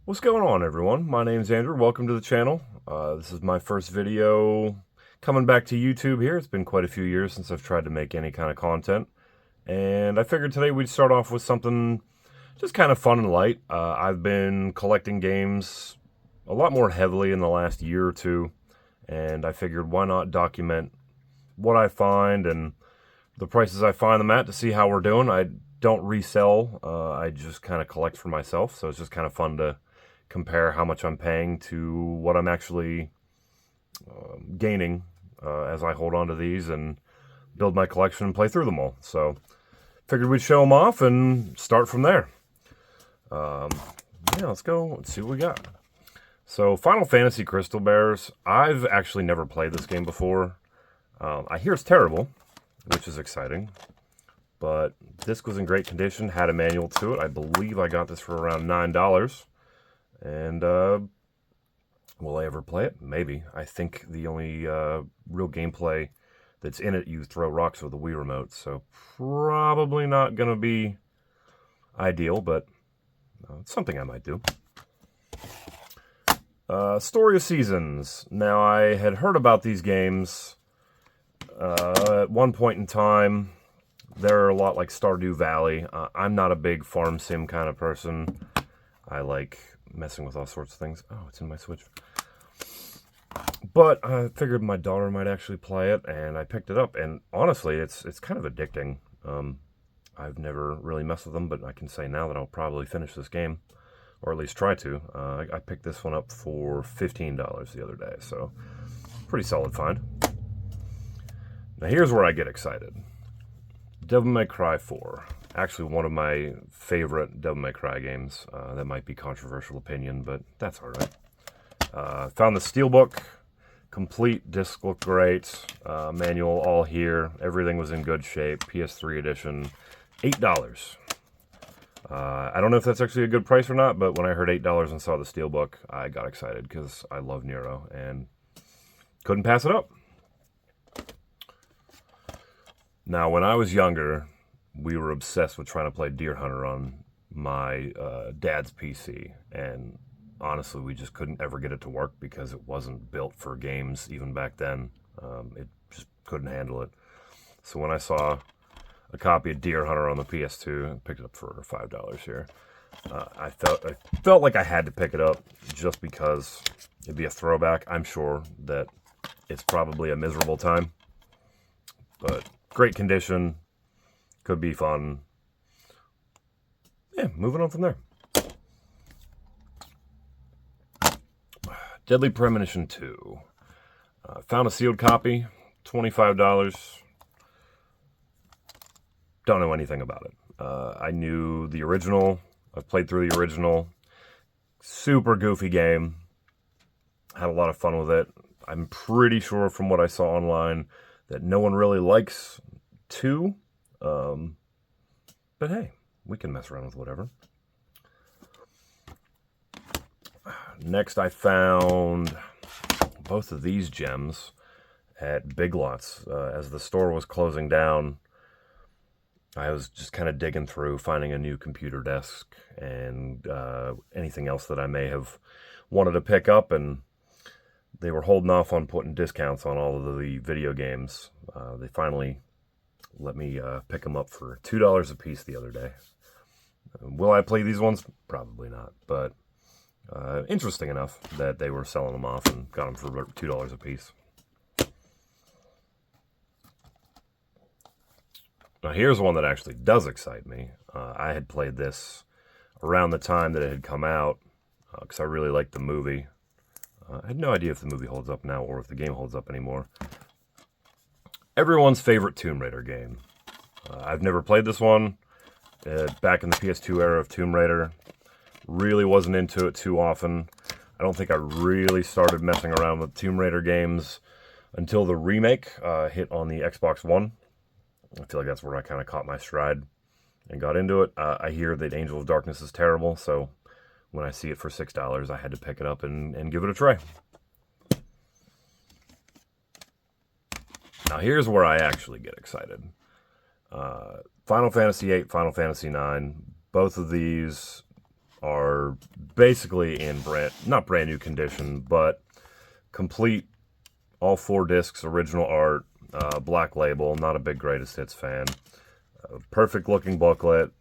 What's going on, everyone? My name's Andrew. Welcome to the channel. This is my first video coming back to YouTube here. It's been quite a few years since I've tried to make any kind of content. And I figured today we'd start off with something just kind of fun and light. I've been collecting games a lot more heavily in the last year or two. And I figured why not document what I find and the prices I find them at to see how we're doing. I don't resell. I just kind of collect for myself. So it's just kind of fun to compare how much I'm paying to what I'm actually gaining as I hold on to these and build my collection and play through them all. So figured we'd show them off and start from there. Yeah, let's go. Let's see what we got. So Final Fantasy Crystal Bears. I've actually never played this game before. I hear it's terrible, which is exciting. But disc was in great condition, had a manual to it. I believe I got this for around $9. And will I ever play it? Maybe. I think the only real gameplay that's in it, you throw rocks with the Wii remote, so probably not going to be ideal, but it's something I might do. Story of Seasons. Now, I had heard about these games at one point in time. They're a lot like Stardew Valley. I'm not a big farm sim kind of person. I like messing with all sorts of things. Oh, it's in my Switch. But I figured my daughter might actually play it, and I picked it up. And honestly, it's kind of addicting. I've never really messed with them, but I can say now that I'll probably finish this game, or at least try to. I picked this one up for $15 the other day, so pretty solid find. Now here's where I get excited. Devil May Cry 4. Actually, one of my favorite Devil May Cry games. That might be controversial opinion, but that's all right. Found the steelbook. Complete disc looked great. Manual all here. Everything was in good shape. PS3 edition. $8. I don't know if that's actually a good price or not, but when I heard $8 and saw the steelbook, I got excited because I love Nero and couldn't pass it up. Now, when I was younger, we were obsessed with trying to play Deer Hunter on my dad's PC. And honestly, we just couldn't ever get it to work because it wasn't built for games even back then. It just couldn't handle it. So when I saw a copy of Deer Hunter on the PS2, I picked it up for $5 here. I felt like I had to pick it up just because it'd be a throwback. I'm sure that it's probably a miserable time, but great condition, could be fun. Yeah, moving on from there. Deadly Premonition 2. Found a sealed copy, $25. Don't know anything about it. I knew the original. I've played through the original. Super goofy game. Had a lot of fun with it. I'm pretty sure from what I saw online that no one really likes 2. But hey, we can mess around with whatever. Next, I found both of these gems at Big Lots. As the store was closing down, I was just kind of digging through, finding a new computer desk and anything else that I may have wanted to pick up, and they were holding off on putting discounts on all of the video games. They finally let me pick them up for $2 a piece the other day. Will I play these ones? Probably not, but interesting enough that they were selling them off and got them for $2 a piece. Now here's one that actually does excite me. I had played this around the time that it had come out because I really liked the movie. I had no idea if the movie holds up now or if the game holds up anymore. Everyone's favorite Tomb Raider game. I've never played this one. Back in the PS2 era of Tomb Raider. Really wasn't into it too often. I don't think I really started messing around with Tomb Raider games until the remake hit on the Xbox One. I feel like that's where I kind of caught my stride and got into it. I hear that Angel of Darkness is terrible, so when I see it for $6, I had to pick it up and give it a try. Now here's where I actually get excited. Final Fantasy VIII, Final Fantasy IX, both of these are basically in not brand new condition, but complete, all 4 discs, original art, black label. Not a big greatest hits fan. Perfect looking booklet.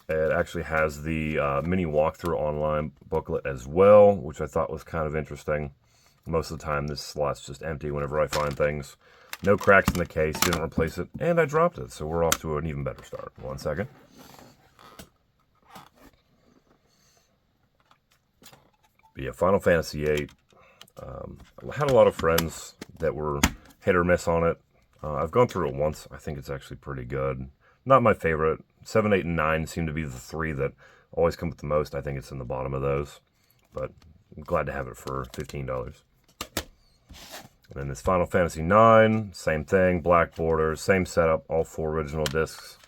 It actually has the mini walkthrough online booklet as well, which I thought was kind of interesting. Most of the time this slot's just empty whenever I find things. No cracks in the case, didn't replace it, and I dropped it, so we're off to an even better start. 1 second. But yeah, Final Fantasy VIII. I had a lot of friends that were hit or miss on it. I've gone through it once. I think it's actually pretty good. Not my favorite. 7, 8, and 9 seem to be the 3 that always come with the most. I think it's in the bottom of those. But I'm glad to have it for $15. And then this Final Fantasy IX, same thing, black borders, same setup, all 4 original discs,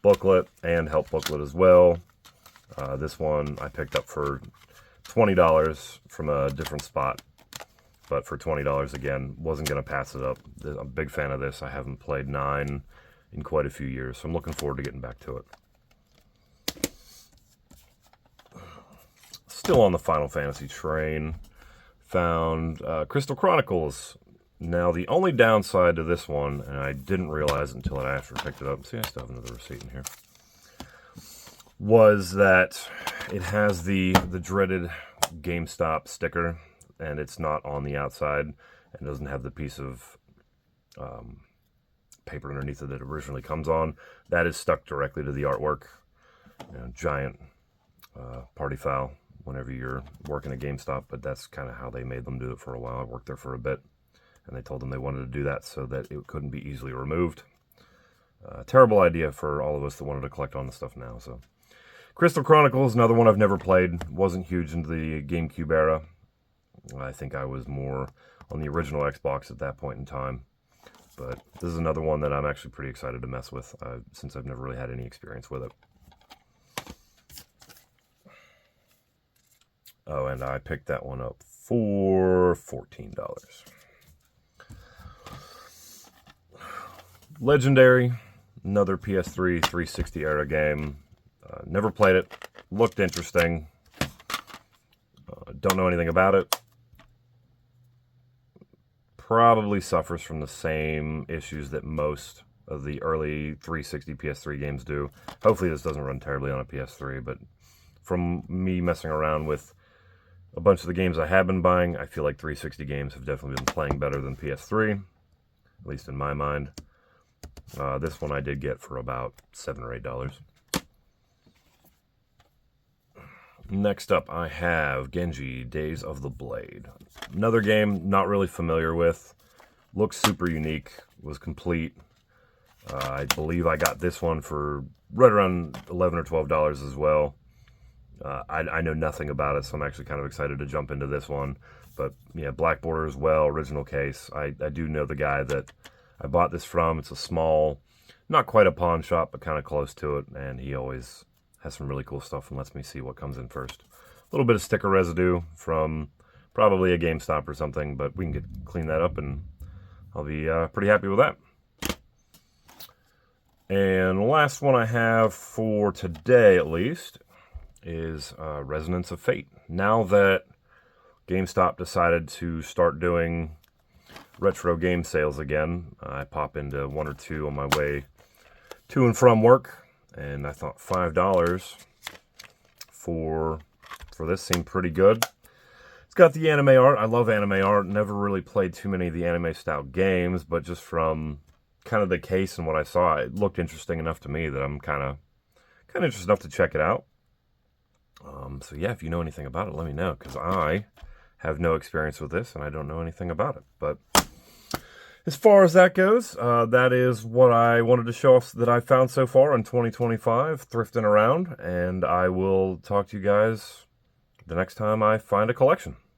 booklet, and help booklet as well. This one I picked up for $20 from a different spot, but for $20 again, wasn't going to pass it up. I'm a big fan of this. I haven't played 9 in quite a few years, so I'm looking forward to getting back to it. Still on the Final Fantasy train, found Crystal Chronicles. Now, the only downside to this one, and I didn't realize until I after picked it up, see, I still have another receipt in here, was that it has the dreaded GameStop sticker, and it's not on the outside, and doesn't have the piece of paper underneath it that it originally comes on. That is stuck directly to the artwork. You know, giant party foul whenever you're working at GameStop, but that's kind of how they made them do it for a while. I worked there for a bit, and they told them they wanted to do that so that it couldn't be easily removed. Terrible idea for all of us that wanted to collect on the stuff now. So, Crystal Chronicles, another one I've never played. Wasn't huge into the GameCube era. I think I was more on the original Xbox at that point in time. But this is another one that I'm actually pretty excited to mess with, since I've never really had any experience with it. Oh, and I picked that one up for $14. Legendary, another PS3 360 era game. Never played it. Looked interesting. Don't know anything about it. Probably suffers from the same issues that most of the early 360 PS3 games do. Hopefully this doesn't run terribly on a PS3, but from me messing around with a bunch of the games I have been buying, I feel like 360 games have definitely been playing better than PS3, at least in my mind. This one I did get for about $7 or $8. Next up, I have Genji, Days of the Blade. Another game not really familiar with. Looks super unique. Was complete. I believe I got this one for right around $11 or $12 as well. I know nothing about it, so I'm actually kind of excited to jump into this one. But yeah, black border as well, original case. I do know the guy that I bought this from. It's a small, not quite a pawn shop, but kind of close to it, and he always has some really cool stuff and lets me see what comes in first. A little bit of sticker residue from probably a GameStop or something, but we can clean that up and I'll be pretty happy with that. And the last one I have for today, at least, is Resonance of Fate. Now that GameStop decided to start doing retro game sales again, I pop into 1 or 2 on my way to and from work. And I thought $5 for this seemed pretty good. It's got the anime art. I love anime art. Never really played too many of the anime style games, but just from kind of the case and what I saw, it looked interesting enough to me that I'm kind of interested enough to check it out. So yeah, if you know anything about it, let me know, because I have no experience with this and I don't know anything about it. But as far as that goes, that is what I wanted to show off that I found so far in 2025, thrifting around, and I will talk to you guys the next time I find a collection.